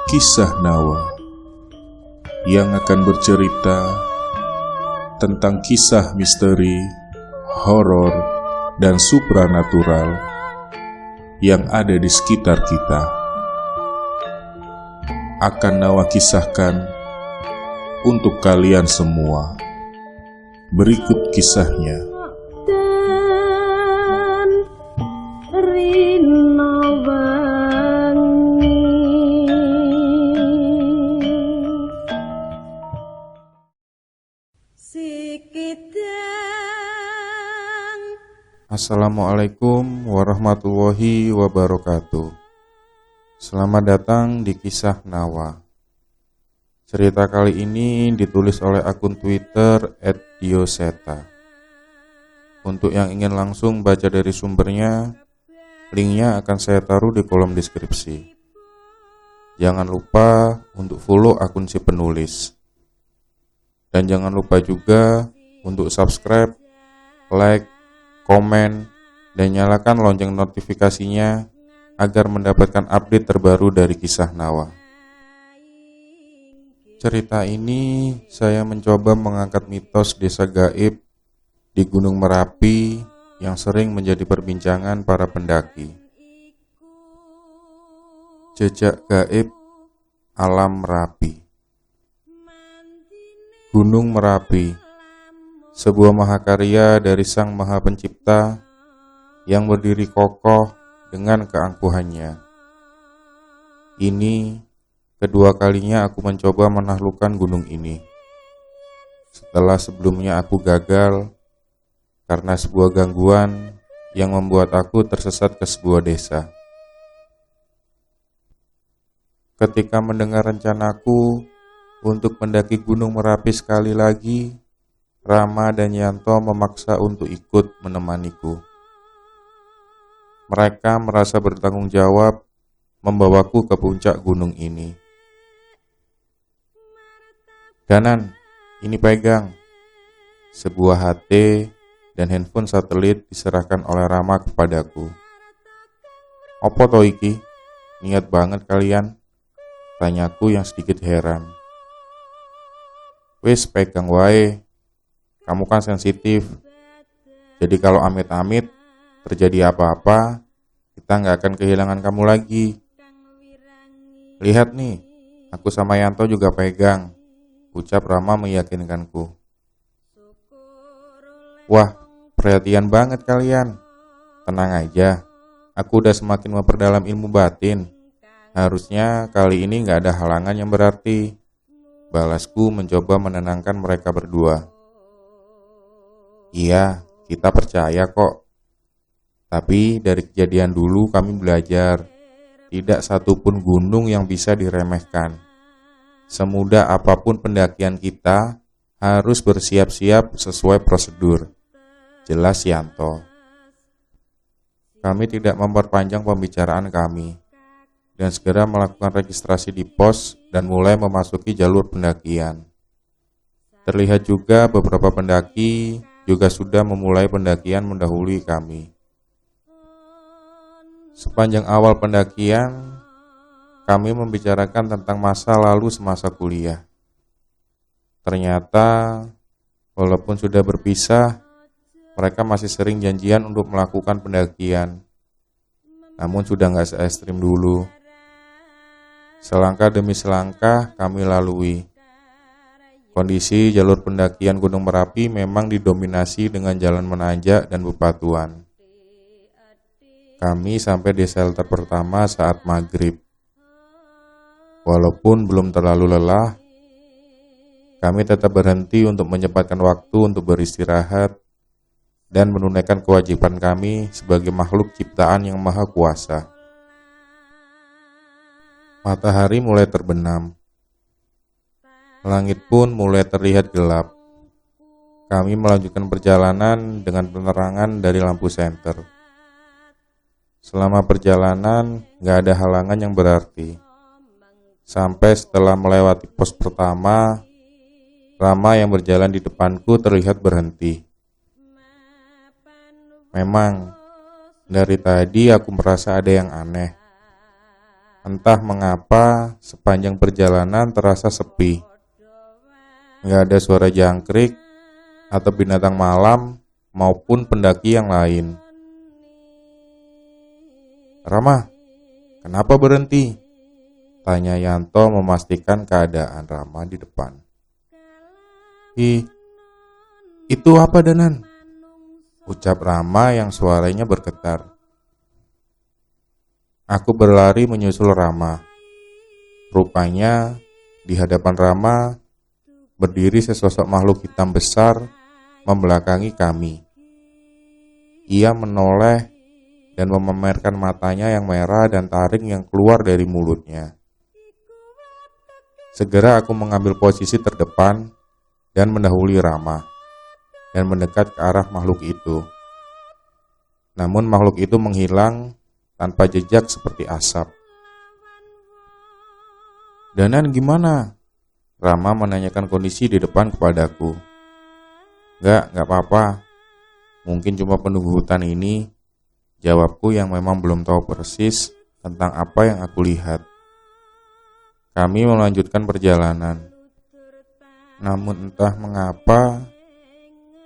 Kisah Nawa yang akan bercerita tentang kisah misteri, horor, dan supranatural yang ada di sekitar kita. Akan Nawa kisahkan untuk kalian semua. Berikut kisahnya. Assalamualaikum warahmatullahi wabarakatuh. Selamat datang di Kisah Nawa. Cerita kali ini ditulis oleh akun Twitter @dioseta. Untuk yang ingin langsung baca dari sumbernya, linknya akan saya taruh di kolom deskripsi. Jangan lupa untuk follow akun si penulis. Dan jangan lupa juga untuk subscribe, like, komen, dan nyalakan lonceng notifikasinya agar mendapatkan update terbaru dari Kisah Nawa. Cerita ini saya mencoba mengangkat mitos desa gaib di Gunung Merapi yang sering menjadi perbincangan para pendaki. Jejak gaib alam Merapi. Gunung Merapi, sebuah mahakarya dari Sang Maha Pencipta yang berdiri kokoh dengan keangkuhannya. Ini kedua kalinya aku mencoba menaklukkan gunung ini. Setelah sebelumnya aku gagal karena sebuah gangguan yang membuat aku tersesat ke sebuah desa. Ketika mendengar rencanaku untuk mendaki Gunung Merapi sekali lagi, Rama dan Yanto memaksa untuk ikut menemaniku. Mereka merasa bertanggung jawab membawaku ke puncak gunung ini. Danan, ini pegang. Sebuah HP dan handphone satelit diserahkan oleh Rama kepadaku. Opo to iki? Niat banget kalian? Tanyaku yang sedikit heran. Wis pegang wae. Kamu kan sensitif. Jadi kalau amit-amit terjadi apa-apa, kita nggak akan kehilangan kamu lagi. Lihat nih, aku sama Yanto juga pegang, ucap Rama meyakinkanku. Wah, perhatian banget kalian. Tenang aja, aku udah semakin memperdalam ilmu batin. Harusnya kali ini nggak ada halangan yang berarti. Balasku mencoba menenangkan mereka berdua. Iya, kita percaya kok. Tapi dari kejadian dulu kami belajar, tidak satupun gunung yang bisa diremehkan. Semudah apapun pendakian kita, harus bersiap-siap sesuai prosedur. Jelas Yanto. Kami tidak memperpanjang pembicaraan kami, dan segera melakukan registrasi di pos dan mulai memasuki jalur pendakian. Terlihat juga beberapa pendaki juga sudah memulai pendakian mendahului kami. Sepanjang awal pendakian, kami membicarakan tentang masa lalu semasa kuliah. Ternyata, walaupun sudah berpisah, mereka masih sering janjian untuk melakukan pendakian. Namun sudah gak se-ekstrim dulu. Selangkah demi selangkah kami lalui. Kondisi jalur pendakian Gunung Merapi memang didominasi dengan jalan menanjak dan bebatuan. Kami sampai di shelter pertama saat maghrib. Walaupun belum terlalu lelah, kami tetap berhenti untuk menyempatkan waktu untuk beristirahat dan menunaikan kewajiban kami sebagai makhluk ciptaan yang maha kuasa. Matahari mulai terbenam. Langit pun mulai terlihat gelap. Kami melanjutkan perjalanan dengan penerangan dari lampu senter. Selama perjalanan, gak ada halangan yang berarti. Sampai setelah melewati pos pertama, Rama yang berjalan di depanku terlihat berhenti. Memang, dari tadi aku merasa ada yang aneh. Entah mengapa sepanjang perjalanan terasa sepi. Nggak ada suara jangkrik atau binatang malam maupun pendaki yang lain. "Rama, kenapa berhenti?" tanya Yanto memastikan keadaan Rama di depan. Itu apa, Danan?" ucap Rama yang suaranya bergetar. Aku berlari menyusul Rama. Rupanya di hadapan Rama berdiri sesosok makhluk hitam besar membelakangi kami. Ia menoleh dan memamerkan matanya yang merah dan taring yang keluar dari mulutnya. Segera aku mengambil posisi terdepan dan mendahului Rama dan mendekat ke arah makhluk itu. Namun makhluk itu menghilang tanpa jejak seperti asap. "Danan gimana?" Rama menanyakan kondisi di depan kepadaku. Enggak apa-apa. Mungkin cuma penunggu hutan ini," jawabku yang memang belum tahu persis tentang apa yang aku lihat. Kami melanjutkan perjalanan. Namun entah mengapa,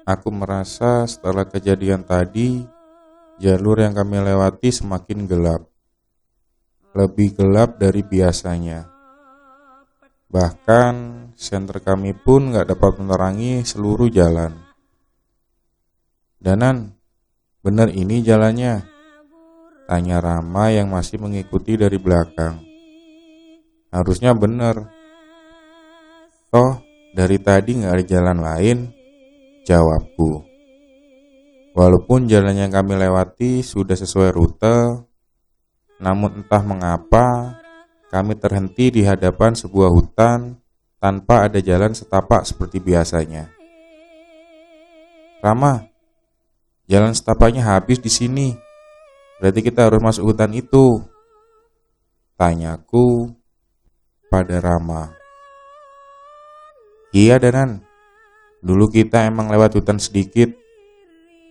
aku merasa setelah kejadian tadi, jalur yang kami lewati semakin gelap. Lebih gelap dari biasanya. Bahkan, senter kami pun gak dapat menerangi seluruh jalan. "Danan, benar ini jalannya?" tanya Rama yang masih mengikuti dari belakang. "Harusnya benar. Toh, dari tadi gak ada jalan lain," jawabku. Walaupun jalan yang kami lewati sudah sesuai rute, namun entah mengapa kami terhenti di hadapan sebuah hutan tanpa ada jalan setapak seperti biasanya. "Rama, jalan setapaknya habis di sini. Berarti kita harus masuk hutan itu," tanyaku pada Rama. "Iya, Danan. Dulu kita emang lewat hutan sedikit,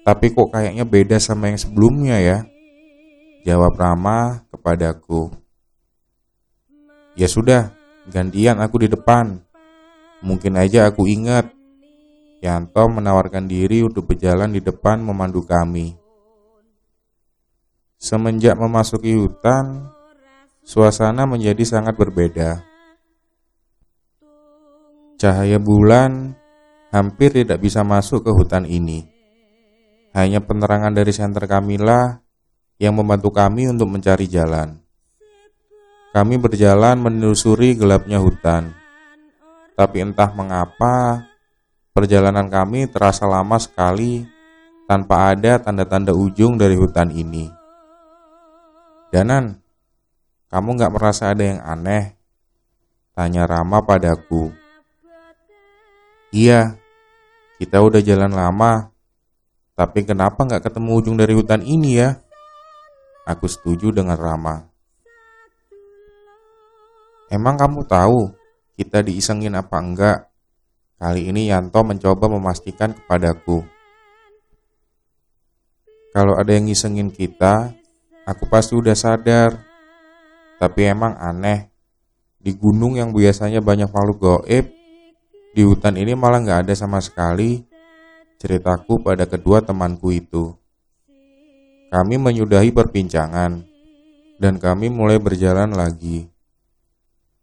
tapi kok kayaknya beda sama yang sebelumnya ya," jawab Rama kepadaku. "Ya sudah, gantian aku di depan. Mungkin aja aku ingat." Yanto menawarkan diri untuk berjalan di depan memandu kami. Semenjak memasuki hutan, suasana menjadi sangat berbeda. Cahaya bulan hampir tidak bisa masuk ke hutan ini. Hanya penerangan dari senter kamilah yang membantu kami untuk mencari jalan. Kami berjalan menelusuri gelapnya hutan. Tapi entah mengapa, perjalanan kami terasa lama sekali tanpa ada tanda-tanda ujung dari hutan ini. "Danan, kamu gak merasa ada yang aneh?" tanya Rama padaku. "Iya, kita udah jalan lama, tapi kenapa gak ketemu ujung dari hutan ini ya?" Aku setuju dengan Rama. "Emang kamu tahu kita diisengin apa enggak?" Kali ini Yanto mencoba memastikan kepadaku. "Kalau ada yang ngisengin kita, aku pasti udah sadar. Tapi emang aneh, di gunung yang biasanya banyak makhluk gaib, di hutan ini malah gak ada sama sekali," ceritaku pada kedua temanku itu. Kami menyudahi perbincangan, dan kami mulai berjalan lagi.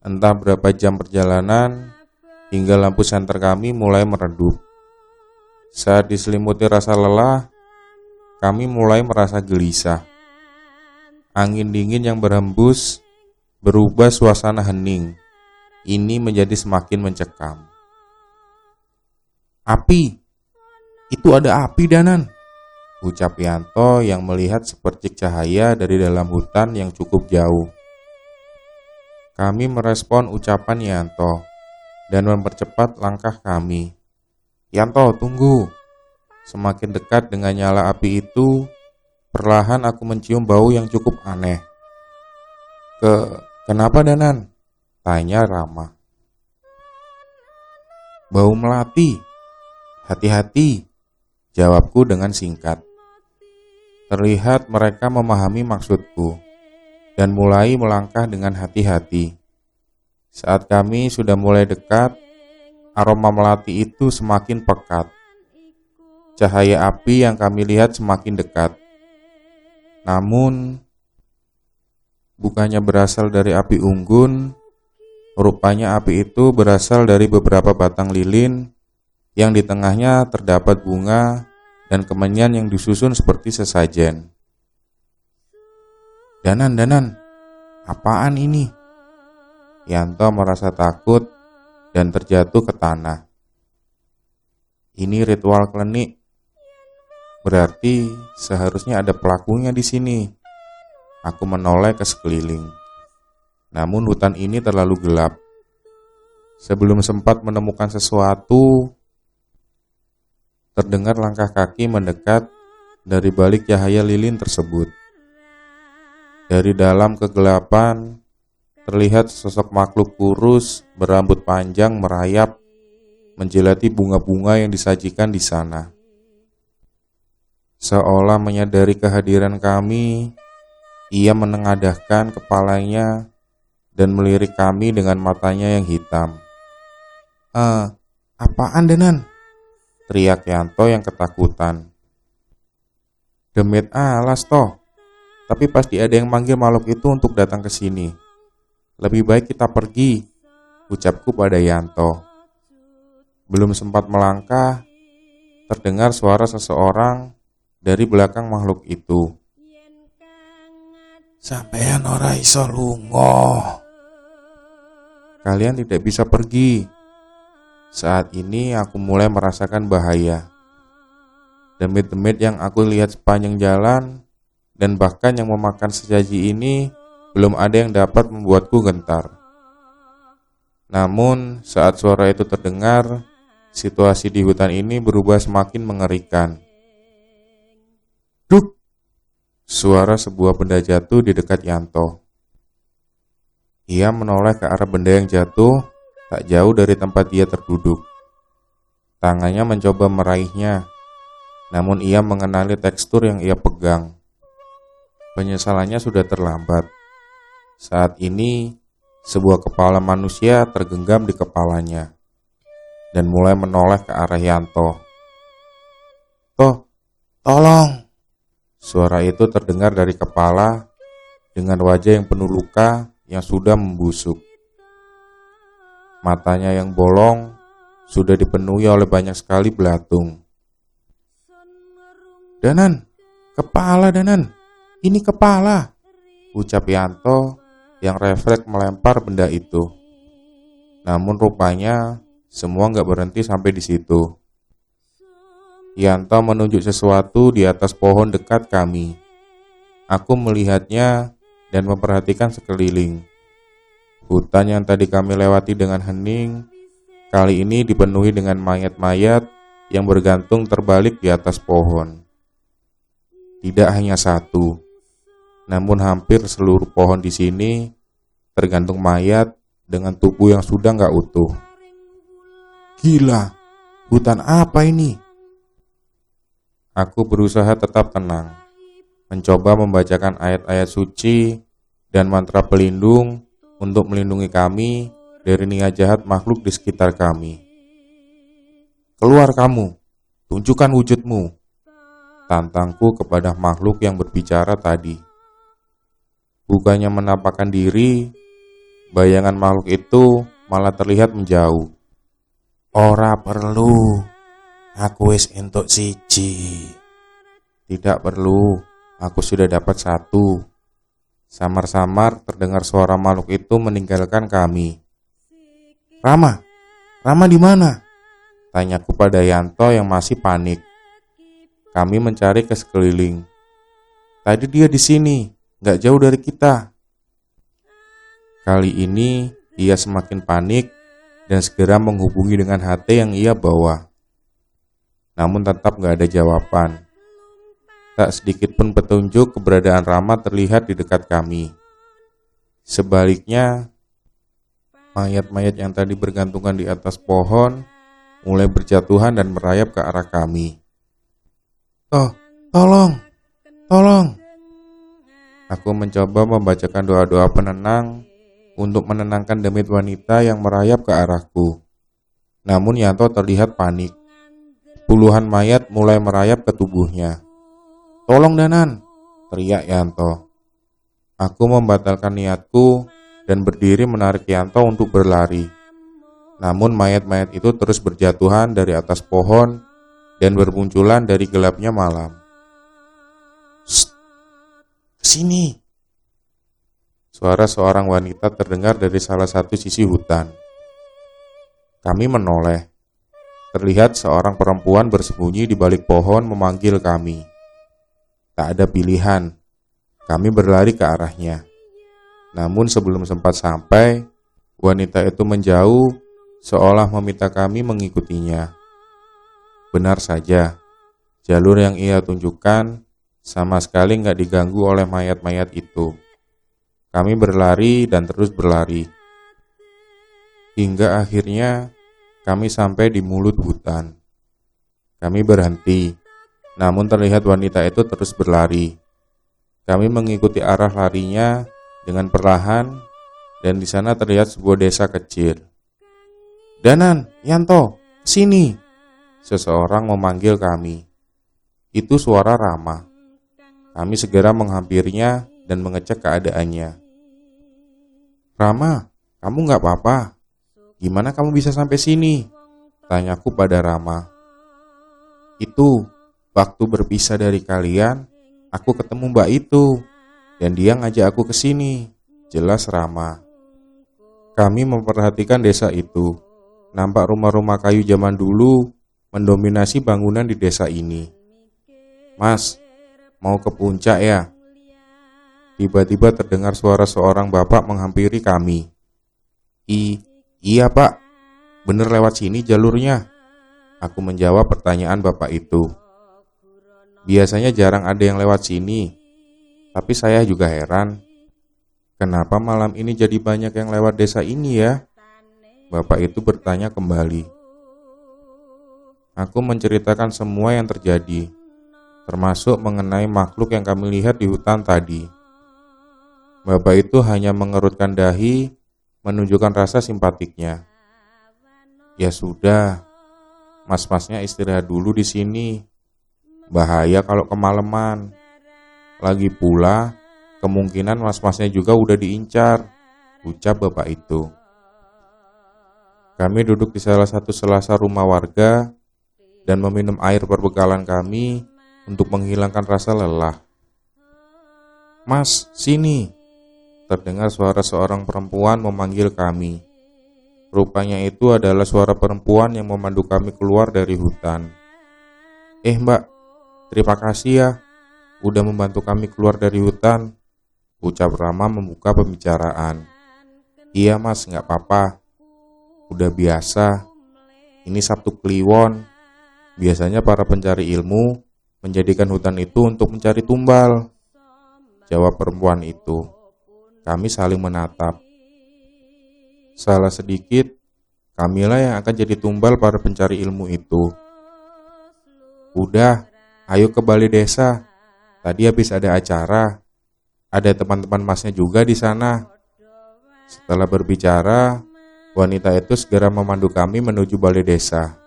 Entah berapa jam perjalanan, hingga lampu senter kami mulai meredup. Saat diselimuti rasa lelah, kami mulai merasa gelisah. Angin dingin yang berhembus berubah suasana hening. Ini menjadi semakin mencekam. "Api! Itu ada api, Danan!" ucap Yanto yang melihat sepercik cahaya dari dalam hutan yang cukup jauh. Kami merespon ucapan Yanto dan mempercepat langkah kami. "Yanto, tunggu!" Semakin dekat dengan nyala api itu, perlahan aku mencium bau yang cukup aneh. Kenapa, Danan?" tanya Rama. "Bau melati. Hati-hati," jawabku dengan singkat. Terlihat mereka memahami maksudku. dan mulai melangkah dengan hati-hati. Saat kami sudah mulai dekat, aroma melati itu semakin pekat. Cahaya api yang kami lihat semakin dekat. Namun, bukannya berasal dari api unggun, rupanya api itu berasal dari beberapa batang lilin yang di tengahnya terdapat bunga dan kemenyan yang disusun seperti sesajen. Danan, apaan ini? Yanto merasa takut dan terjatuh ke tanah. Ini ritual klenik. Berarti seharusnya ada pelakunya di sini. Aku menoleh ke sekeliling. Namun hutan ini terlalu gelap. Sebelum sempat menemukan sesuatu, terdengar langkah kaki mendekat dari balik cahaya lilin tersebut. Dari dalam kegelapan, terlihat sosok makhluk kurus berambut panjang merayap, menjelati bunga-bunga yang disajikan di sana. Seolah menyadari kehadiran kami, ia menengadahkan kepalanya dan melirik kami dengan matanya yang hitam. Apaan Danan? Teriak Yanto yang ketakutan. Demit alas toh. Tapi pasti ada yang manggil makhluk itu untuk datang ke sini. Lebih baik kita pergi, ucapku pada Yanto. Belum sempat melangkah, terdengar suara seseorang dari belakang makhluk itu. Sampeyan ora iso lunga. Kalian tidak bisa pergi. Saat ini aku mulai merasakan bahaya. Demit-demit yang aku lihat sepanjang jalan dan bahkan yang memakan sesaji ini belum ada yang dapat membuatku gentar. Namun saat suara itu terdengar, situasi di hutan ini berubah semakin mengerikan. Duk! Suara sebuah benda jatuh di dekat Yanto. Ia menoleh ke arah benda yang jatuh, tak jauh dari tempat dia terduduk. Tangannya mencoba meraihnya, namun ia mengenali tekstur yang ia pegang. Penyesalannya sudah terlambat. Saat ini, sebuah kepala manusia tergenggam di kepalanya dan mulai menoleh ke arah Yanto. Tolong! Suara itu terdengar dari kepala dengan wajah yang penuh luka yang sudah membusuk. Matanya yang bolong sudah dipenuhi oleh banyak sekali belatung. Danan! Kepala Danan! Ini kepala! Ucap Yanto yang refleks melempar benda itu. Namun rupanya semua gak berhenti sampai di situ. Yanto menunjuk sesuatu di atas pohon dekat kami. Aku melihatnya dan memperhatikan sekeliling. Hutan yang tadi kami lewati dengan hening, kali ini dipenuhi dengan mayat-mayat yang bergantung terbalik di atas pohon. Tidak hanya satu, namun hampir seluruh pohon di sini tergantung mayat dengan tubuh yang sudah gak utuh. Gila, hutan apa ini? Aku berusaha tetap tenang, mencoba membacakan ayat-ayat suci dan mantra pelindung untuk melindungi kami dari niat jahat makhluk di sekitar kami. Keluar kamu, tunjukkan wujudmu, tantangku kepada makhluk yang berbicara tadi. Bukannya menampakkan diri, bayangan makhluk itu malah terlihat menjauh. Ora perlu, aku wis entuk siji. Tidak perlu, aku sudah dapat satu. Samar-samar terdengar suara makhluk itu meninggalkan kami. Rama di mana? Tanyaku pada Yanto yang masih panik. Kami mencari ke sekeliling. Tadi dia di sini, gak jauh dari kita. Kali ini ia semakin panik dan segera menghubungi dengan HT yang ia bawa. Namun tetap gak ada jawaban. Tak sedikit pun petunjuk keberadaan Rama terlihat di dekat kami. Sebaliknya, mayat-mayat yang tadi bergantungan di atas pohon mulai berjatuhan dan merayap ke arah kami. Tolong! Aku mencoba membacakan doa-doa penenang untuk menenangkan demit wanita yang merayap ke arahku. Namun Yanto terlihat panik. Puluhan mayat mulai merayap ke tubuhnya. "Tolong Danan!" teriak Yanto. Aku membatalkan niatku dan berdiri menarik Yanto untuk berlari. Namun mayat-mayat itu terus berjatuhan dari atas pohon dan bermunculan dari gelapnya malam. "Shh, kesini!" Suara seorang wanita terdengar dari salah satu sisi hutan. Kami menoleh. Terlihat seorang perempuan bersembunyi di balik pohon memanggil kami. Tak ada pilihan. Kami berlari ke arahnya. Namun sebelum sempat sampai, wanita itu menjauh seolah meminta kami mengikutinya. Benar saja, jalur yang ia tunjukkan sama sekali nggak diganggu oleh mayat-mayat itu. Kami berlari dan terus berlari. Hingga akhirnya kami sampai di mulut hutan. Kami berhenti, namun terlihat wanita itu terus berlari. Kami mengikuti arah larinya dengan perlahan dan di sana terlihat sebuah desa kecil. "Danan, Yanto, sini!" Seseorang memanggil kami. Itu suara Rama. Kami segera menghampirinya dan mengecek keadaannya. "Rama, kamu gak apa-apa? Gimana kamu bisa sampai sini?" tanyaku pada Rama. "Itu, waktu berpisah dari kalian, aku ketemu mbak itu, dan dia ngajak aku ke sini," jelas Rama. Kami memperhatikan desa itu. Nampak rumah-rumah kayu zaman dulu mendominasi bangunan di desa ini. "Mas, mau ke puncak ya?" Tiba-tiba terdengar suara seorang bapak menghampiri kami. Iya pak, bener lewat sini jalurnya," aku menjawab pertanyaan bapak itu. Biasanya jarang ada yang lewat sini, tapi saya juga heran. Kenapa malam ini jadi banyak yang lewat desa ini ya? Bapak itu bertanya kembali. Aku menceritakan semua yang terjadi, termasuk mengenai makhluk yang kami lihat di hutan tadi. Bapak itu hanya mengerutkan dahi, menunjukkan rasa simpatiknya. "Ya sudah, mas-masnya istirahat dulu di sini. Bahaya kalau kemalaman. Lagi pula, kemungkinan mas-masnya juga udah diincar," ucap bapak itu. Kami duduk di salah satu selasar rumah warga dan meminum air perbekalan kami untuk menghilangkan rasa lelah. "Mas, sini!" Terdengar suara seorang perempuan memanggil kami. Rupanya itu adalah suara perempuan yang memandu kami keluar dari hutan. Mbak, terima kasih ya, udah membantu kami keluar dari hutan," ucap Rama membuka pembicaraan. "Iya mas, gak apa-apa. Udah biasa. Ini Sabtu Kliwon. Biasanya para pencari ilmu menjadikan hutan itu untuk mencari tumbal," jawab perempuan itu. Kami saling menatap. Salah sedikit, kamilah yang akan jadi tumbal para pencari ilmu itu. "Udah, ayo ke balai desa. Tadi habis ada acara. Ada teman-teman masnya juga di sana." Setelah berbicara, wanita itu segera memandu kami menuju balai desa.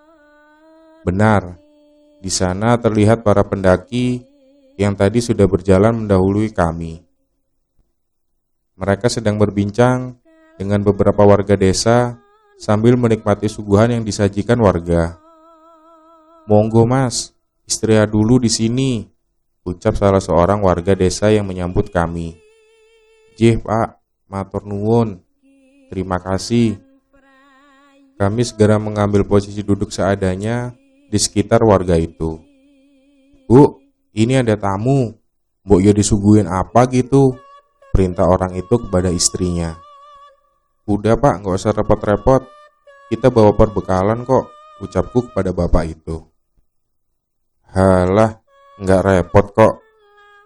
Benar, di sana terlihat para pendaki yang tadi sudah berjalan mendahului kami. Mereka sedang berbincang dengan beberapa warga desa sambil menikmati suguhan yang disajikan warga. "Monggo mas, istirahat dulu di sini," ucap salah seorang warga desa yang menyambut kami. "Jih pak, matur nuwun. Terima kasih." Kami segera mengambil posisi duduk seadanya di sekitar warga itu. "Bu, ini ada tamu. Mbok yo disuguhin apa gitu?" perintah orang itu kepada istrinya. "Udah pak, gak usah repot-repot. Kita bawa perbekalan kok," ucapku kepada bapak itu. "Halah, gak repot kok.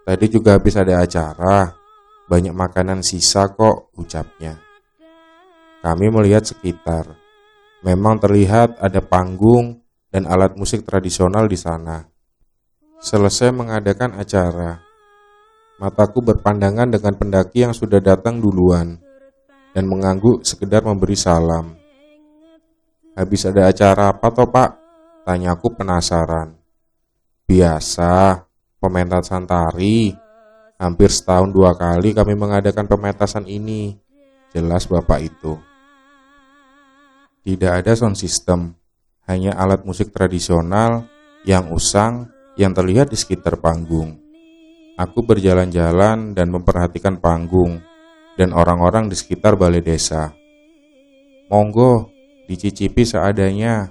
Tadi juga habis ada acara. Banyak makanan sisa kok," ucapnya. Kami melihat sekitar. Memang terlihat ada panggung dan alat musik tradisional di sana. Selesai mengadakan acara, Mataku berpandangan dengan pendaki yang sudah datang duluan dan mengangguk sekedar memberi salam. "Habis ada acara apa toh Pak?" tanyaku penasaran. "Biasa, pementasan tari. Hampir setahun 2 kali kami mengadakan pementasan ini," jelas bapak itu. Tidak ada sound system, hanya alat musik tradisional yang usang yang terlihat di sekitar panggung. Aku berjalan-jalan dan memperhatikan panggung dan orang-orang di sekitar balai desa. "Monggo, dicicipi seadanya."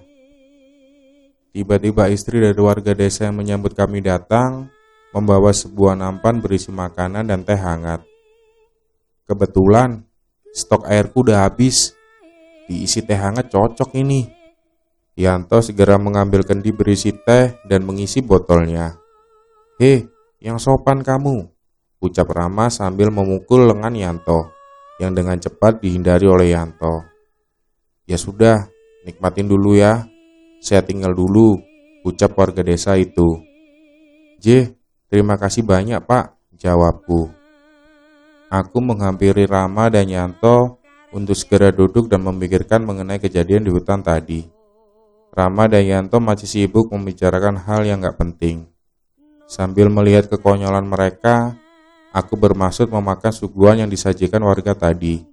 Tiba-tiba istri dari warga desa yang menyambut kami datang, membawa sebuah nampan berisi makanan dan teh hangat. "Kebetulan, stok airku udah habis. Diisi teh hangat cocok ini." Yanto segera mengambil kendi berisi teh dan mengisi botolnya. "Hei, yang sopan kamu," ucap Rama sambil memukul lengan Yanto, yang dengan cepat dihindari oleh Yanto. "Ya sudah, nikmatin dulu ya. Saya tinggal dulu," ucap warga desa itu. Terima kasih banyak Pak," jawabku. Aku menghampiri Rama dan Yanto untuk segera duduk dan memikirkan mengenai kejadian di hutan tadi. Rama dan Yanto masih sibuk membicarakan hal yang gak penting. Sambil melihat kekonyolan mereka, aku bermaksud memakan suguhan yang disajikan warga tadi.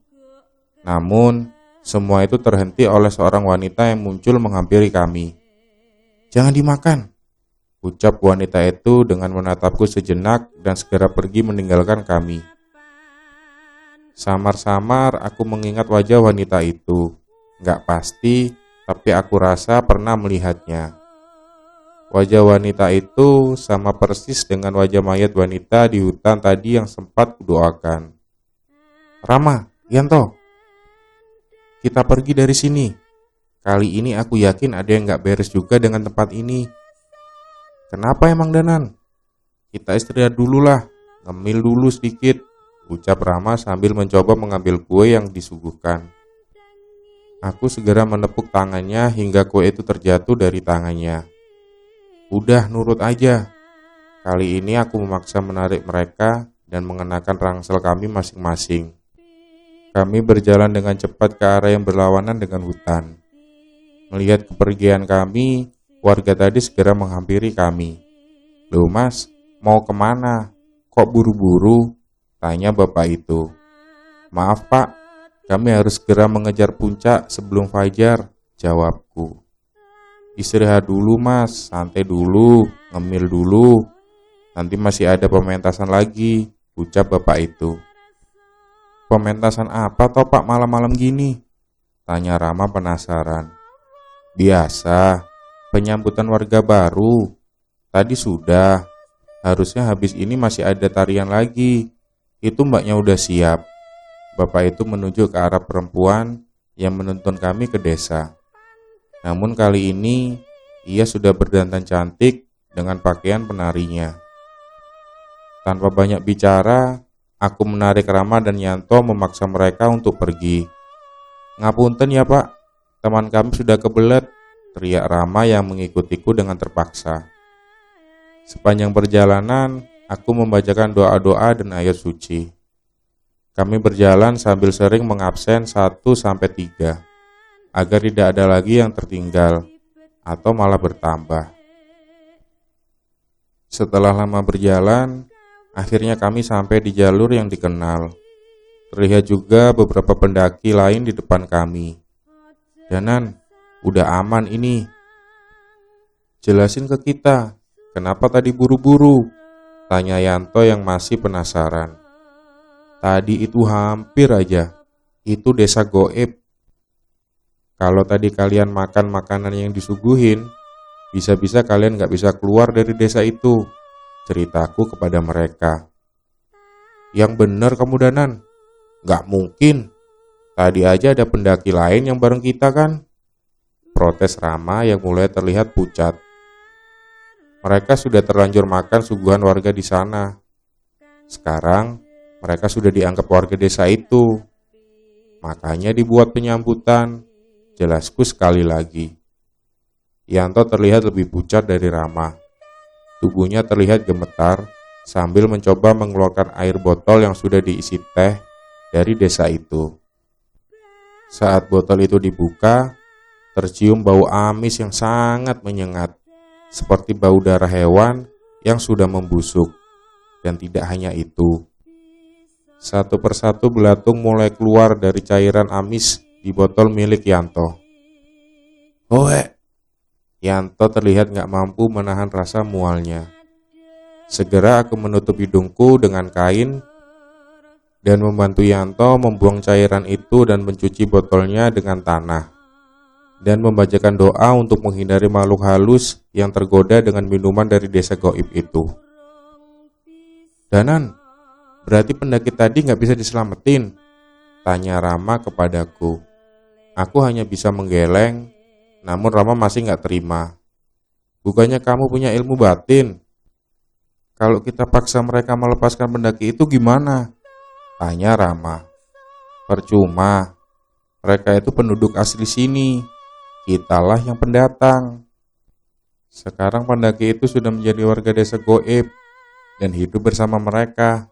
Namun, semua itu terhenti oleh seorang wanita yang muncul menghampiri kami. "Jangan dimakan," ucap wanita itu dengan menatapku sejenak dan segera pergi meninggalkan kami. Samar-samar aku mengingat wajah wanita itu. Gak pasti, tapi aku rasa pernah melihatnya. Wajah wanita itu sama persis dengan wajah mayat wanita di hutan tadi yang sempat kudoakan. "Rama, Yanto, kita pergi dari sini. Kali ini aku yakin ada yang gak beres juga dengan tempat ini." "Kenapa emang Danan?" "Kita istirahat dulu lah, ngemil dulu sedikit," ucap Rama sambil mencoba mengambil kue yang disuguhkan. Aku segera menepuk tangannya hingga kue itu terjatuh dari tangannya. "Udah nurut aja." Kali ini aku memaksa menarik mereka dan mengenakan rangsel kami masing-masing. Kami berjalan dengan cepat ke arah yang berlawanan dengan hutan. Melihat kepergian kami, warga tadi segera menghampiri kami. "Loh Mas, mau kemana? Kok buru-buru?" tanya bapak itu. "Maaf Pak, kami harus segera mengejar puncak sebelum fajar," jawabku. "Istirahat dulu Mas, santai dulu, ngemil dulu. Nanti masih ada pementasan lagi," ucap bapak itu. "Pementasan apa toh Pak malam-malam gini?" tanya Rama penasaran. "Biasa, penyambutan warga baru. Tadi sudah, harusnya habis ini masih ada tarian lagi. Itu mbaknya udah siap." Bapak itu menunjuk ke arah perempuan yang menuntun kami ke desa. Namun kali ini, ia sudah berdandan cantik dengan pakaian penarinya. Tanpa banyak bicara, aku menarik Rama dan Yanto memaksa mereka untuk pergi. "Ngapunten ya Pak, teman kami sudah kebelet," teriak Rama yang mengikutiku dengan terpaksa. Sepanjang perjalanan, aku membacakan doa-doa dan ayat suci. Kami berjalan sambil sering mengabsen 1-3, agar tidak ada lagi yang tertinggal atau malah bertambah. Setelah lama berjalan, akhirnya kami sampai di jalur yang dikenal. Terlihat juga beberapa pendaki lain di depan kami. "Danan, udah aman ini. Jelasin ke kita, kenapa tadi buru-buru?" tanya Yanto yang masih penasaran. "Tadi itu hampir aja, itu desa goib. Kalau tadi kalian makan makanan yang disuguhin, bisa-bisa kalian gak bisa keluar dari desa itu," ceritaku kepada mereka. "Yang bener kamu Danan, gak mungkin. Tadi aja ada pendaki lain yang bareng kita kan?" protes Rama yang mulai terlihat pucat. Mereka sudah terlanjur makan suguhan warga di sana. Sekarang mereka sudah dianggap warga desa itu. Makanya dibuat penyambutan, jelasku sekali lagi. Yanto terlihat lebih pucat dari Rama. Tubuhnya terlihat gemetar sambil mencoba mengeluarkan air botol yang sudah diisi teh dari desa itu. Saat botol itu dibuka, tercium bau amis yang sangat menyengat, seperti bau darah hewan yang sudah membusuk. Dan tidak hanya itu, satu persatu belatung mulai keluar dari cairan amis di botol milik Yanto. Hoe! Yanto terlihat gak mampu menahan rasa mualnya. Segera aku menutup hidungku dengan kain dan membantu Yanto membuang cairan itu dan mencuci botolnya dengan tanah, dan membacakan doa untuk menghindari makhluk halus yang tergoda dengan minuman dari desa goib itu. Danan, berarti pendaki tadi gak bisa diselamatin? Tanya Rama kepadaku. Aku hanya bisa menggeleng, namun Rama masih gak terima. Bukannya kamu punya ilmu batin? Kalau kita paksa mereka melepaskan pendaki itu gimana? Tanya Rama. Percuma, mereka itu penduduk asli sini. Kitalah yang pendatang. Sekarang pendaki itu sudah menjadi warga desa goib dan hidup bersama mereka.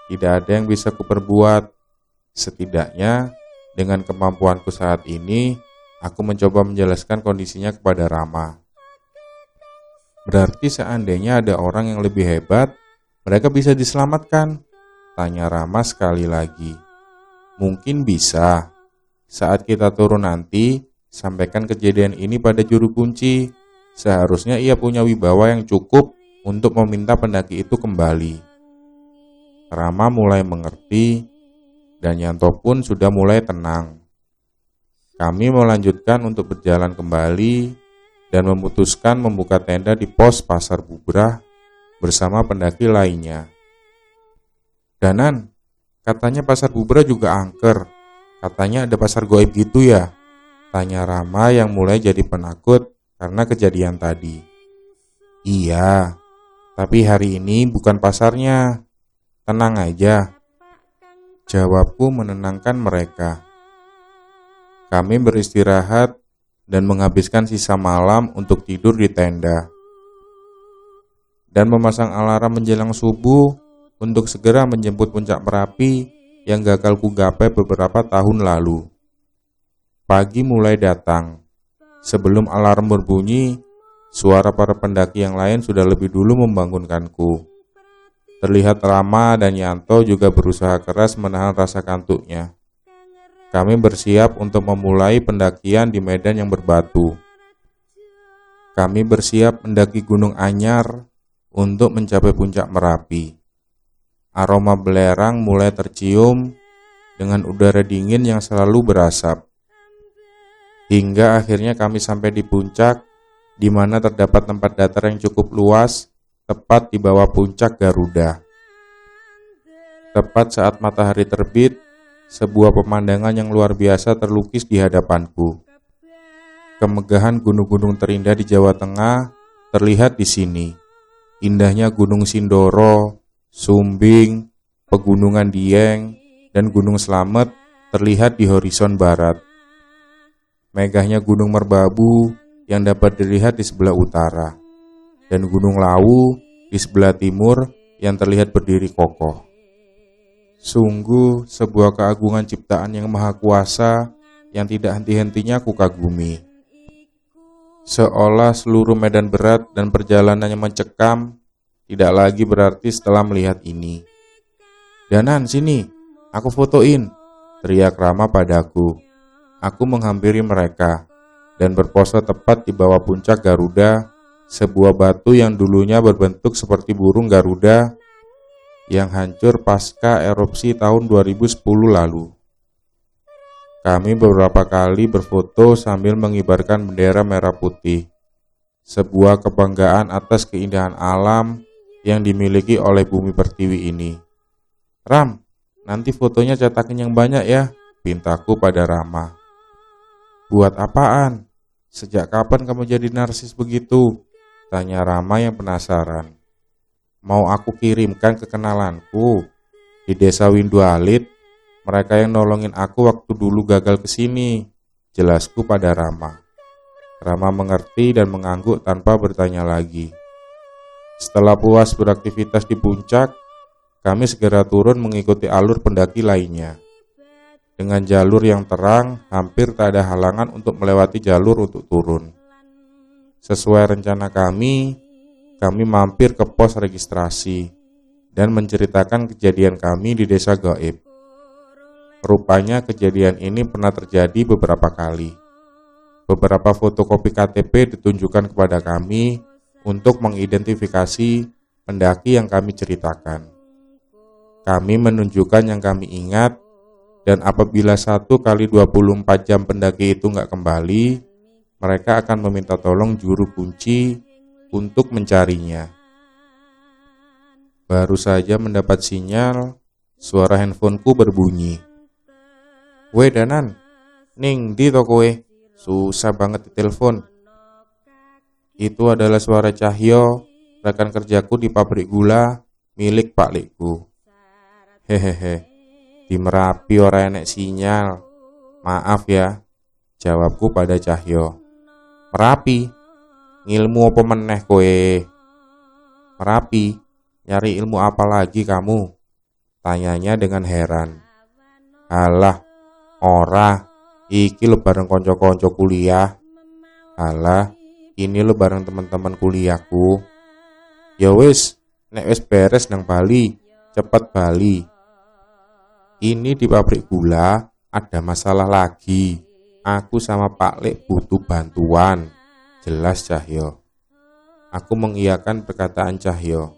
Tidak ada yang bisa kuperbuat. Setidaknya dengan kemampuanku saat ini, aku mencoba menjelaskan kondisinya kepada Rama. Berarti seandainya ada orang yang lebih hebat, mereka bisa diselamatkan? Tanya Rama sekali lagi. Mungkin bisa. Saat kita turun nanti, sampaikan kejadian ini pada juru kunci. Seharusnya ia punya wibawa yang cukup untuk meminta pendaki itu kembali. Rama mulai mengerti dan Yanto pun sudah mulai tenang. Kami melanjutkan untuk berjalan kembali dan memutuskan membuka tenda di pos Pasar Bubrah bersama pendaki lainnya. Danan, katanya Pasar Bubrah juga angker. Katanya ada pasar goib gitu ya? Tanya Rama yang mulai jadi penakut karena kejadian tadi. Iya, tapi hari ini bukan pasarnya. Tenang aja. Jawabku menenangkan mereka. Kami beristirahat dan menghabiskan sisa malam untuk tidur di tenda. Dan memasang alarm menjelang subuh untuk segera menjemput puncak Merapi yang gagal ku gapai beberapa tahun lalu. Pagi mulai datang. Sebelum alarm berbunyi, suara para pendaki yang lain sudah lebih dulu membangunkanku. Terlihat Rama dan Yanto juga berusaha keras menahan rasa kantuknya. Kami bersiap untuk memulai pendakian di medan yang berbatu. Kami bersiap mendaki Gunung Anyar untuk mencapai puncak Merapi. Aroma belerang mulai tercium dengan udara dingin yang selalu berasap. Hingga akhirnya kami sampai di puncak, di mana terdapat tempat datar yang cukup luas, tepat di bawah puncak Garuda. Tepat saat matahari terbit, sebuah pemandangan yang luar biasa terlukis di hadapanku. Kemegahan gunung-gunung terindah di Jawa Tengah terlihat di sini. Indahnya Gunung Sindoro, Sumbing, Pegunungan Dieng, dan Gunung Slamet terlihat di horizon barat. Megahnya Gunung Merbabu yang dapat dilihat di sebelah utara, dan Gunung Lawu di sebelah timur yang terlihat berdiri kokoh. Sungguh sebuah keagungan ciptaan yang maha kuasa yang tidak henti-hentinya kukagumi. Seolah seluruh medan berat dan perjalanannya mencekam, tidak lagi berarti setelah melihat ini. Danan, sini, aku fotoin, teriak Rama padaku. Aku menghampiri mereka dan berpose tepat di bawah puncak Garuda, sebuah batu yang dulunya berbentuk seperti burung Garuda yang hancur pasca erupsi tahun 2010 lalu. Kami beberapa kali berfoto sambil mengibarkan bendera merah putih, sebuah kebanggaan atas keindahan alam yang dimiliki oleh bumi pertiwi ini. Ram, nanti fotonya cetakin yang banyak ya, pintaku pada Rama. Buat apaan? Sejak kapan kamu jadi narsis begitu? Tanya Rama yang penasaran. Mau aku kirimkan ke kenalanku di desa Windu Alit, mereka yang nolongin aku waktu dulu gagal kesini, jelasku pada Rama. Rama mengerti dan mengangguk tanpa bertanya lagi. Setelah puas beraktivitas di puncak, kami segera turun mengikuti alur pendaki lainnya. Dengan jalur yang terang, hampir tak ada halangan untuk melewati jalur untuk turun. Sesuai rencana kami mampir ke pos registrasi dan menceritakan kejadian kami di desa gaib. Rupanya kejadian ini pernah terjadi beberapa kali. Beberapa fotokopi KTP ditunjukkan kepada kami untuk mengidentifikasi pendaki yang kami ceritakan. Kami menunjukkan yang kami ingat, dan apabila 1 kali 24 jam pendaki itu nggak kembali, mereka akan meminta tolong juru kunci untuk mencarinya. Baru saja mendapat sinyal, suara handphoneku berbunyi. "Weh Danan, ning di to kowe? Susah banget ditelepon." Itu adalah suara Cahyo, rekan kerjaku di pabrik gula milik Pak Likku. "Hehehe, di Merapi ora enek sinyal. Maaf ya," jawabku pada Cahyo. "Merapi? Ngilmu apa meneh kowe?" "Merapi? Nyari ilmu apa lagi kamu?" tanyanya dengan heran. "Alah, ora, iki lo bareng konco-konco kuliah." "Alah, ini lo bareng teman-teman kuliahku." "Ya wis, nek wis beres nang Bali, cepet bali. Ini di pabrik gula ada masalah lagi. Aku sama Pak Lek butuh bantuan," jelas Cahyo. Aku mengiyakan perkataan Cahyo.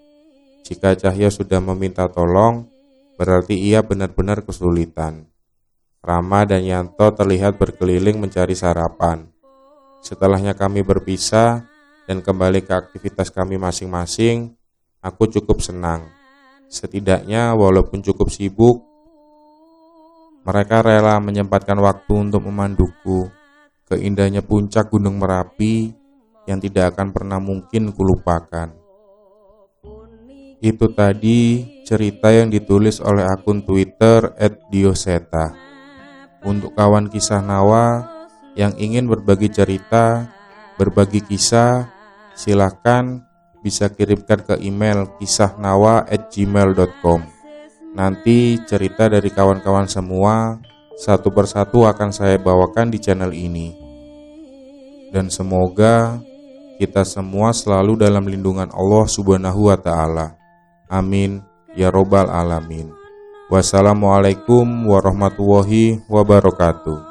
Jika Cahyo sudah meminta tolong, berarti ia benar-benar kesulitan. Rama dan Yanto terlihat berkeliling mencari sarapan. Setelahnya kami berpisah dan kembali ke aktivitas kami masing-masing, aku cukup senang. Setidaknya walaupun cukup sibuk, mereka rela menyempatkan waktu untuk memanduku ke indahnya puncak Gunung Merapi yang tidak akan pernah mungkin kulupakan. Itu tadi cerita yang ditulis oleh akun Twitter @dioseta. Untuk kawan kisah Nawa yang ingin berbagi cerita, berbagi kisah, silakan bisa kirimkan ke email kisahnawa@gmail.com. Nanti cerita dari kawan-kawan semua satu persatu akan saya bawakan di channel ini. Dan semoga kita semua selalu dalam lindungan Allah Subhanahu wa Ta'ala. Amin ya robbal alamin. Wassalamualaikum warahmatullahi wabarakatuh.